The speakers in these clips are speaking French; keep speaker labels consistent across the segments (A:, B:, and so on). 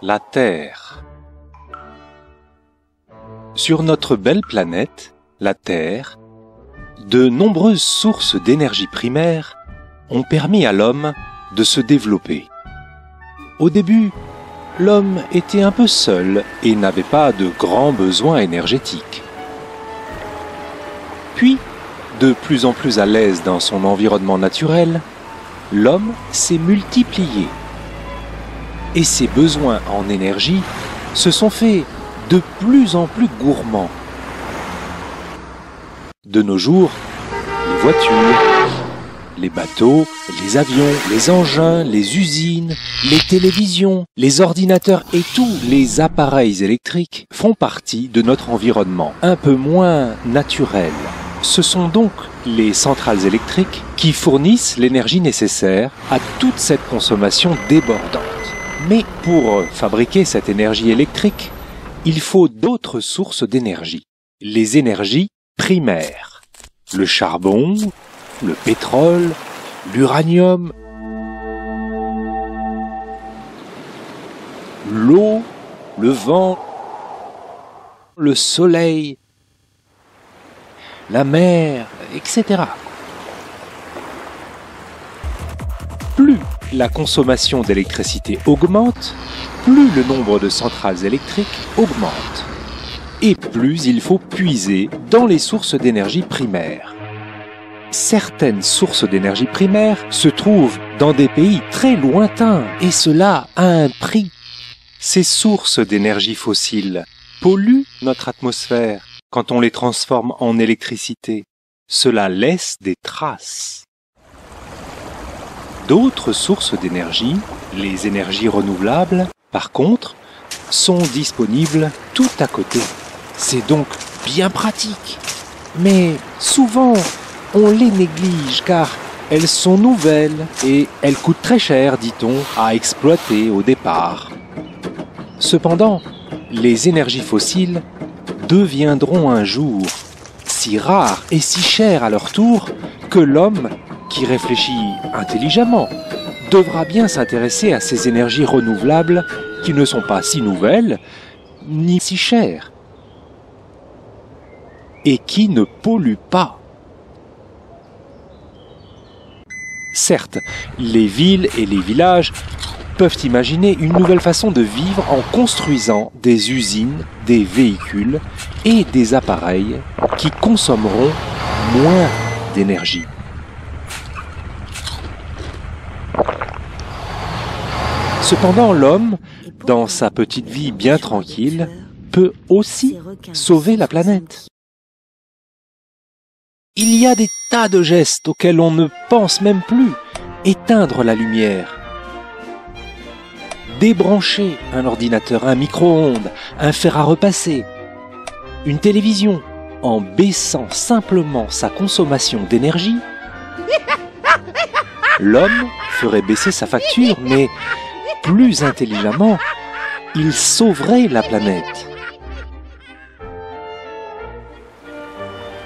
A: la Terre. Sur notre belle planète, la Terre, de nombreuses sources d'énergie primaire ont permis à l'homme de se développer. Au début, l'homme était un peu seul et n'avait pas de grands besoins énergétiques. Puis, de plus en plus à l'aise dans son environnement naturel, l'homme s'est multiplié. Et ses besoins en énergie se sont faits de plus en plus gourmands. De nos jours, les voitures, les bateaux, les avions, les engins, les usines, les télévisions, les ordinateurs et tous les appareils électriques font partie de notre environnement un peu moins naturel. Ce sont donc les centrales électriques qui fournissent l'énergie nécessaire à toute cette consommation débordante. Mais pour fabriquer cette énergie électrique, il faut d'autres sources d'énergie, les énergies primaires. Le charbon, le pétrole, l'uranium, l'eau, le vent, le soleil, la mer, etc. Plus la consommation d'électricité augmente, plus le nombre de centrales électriques augmente. Et plus il faut puiser dans les sources d'énergie primaires. Certaines sources d'énergie primaire se trouvent dans des pays très lointains, et cela a un prix. Ces sources d'énergie fossile polluent notre atmosphère quand on les transforme en électricité. Cela laisse des traces. D'autres sources d'énergie, les énergies renouvelables, par contre, sont disponibles tout à côté. C'est donc bien pratique. Mais souvent, on les néglige car elles sont nouvelles et elles coûtent très cher, dit-on, à exploiter au départ. Cependant, les énergies fossiles deviendront un jour si rares et si chères à leur tour que l'homme, qui réfléchit intelligemment, devra bien s'intéresser à ces énergies renouvelables qui ne sont pas si nouvelles ni si chères et qui ne polluent pas. Certes, les villes et les villages peuvent imaginer une nouvelle façon de vivre en construisant des usines, des véhicules et des appareils qui consommeront moins d'énergie. Cependant, l'homme, dans sa petite vie bien tranquille, peut aussi sauver la planète. Il y a des tas de gestes auxquels on ne pense même plus. Éteindre la lumière, débrancher un ordinateur, un micro-ondes, un fer à repasser, une télévision, en baissant simplement sa consommation d'énergie, l'homme ferait baisser sa facture, mais plus intelligemment, il sauverait la planète.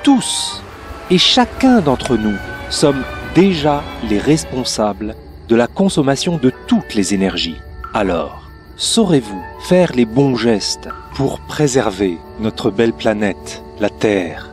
A: Tous et chacun d'entre nous sommes déjà les responsables de la consommation de toutes les énergies. Alors, saurez-vous faire les bons gestes pour préserver notre belle planète, la Terre ?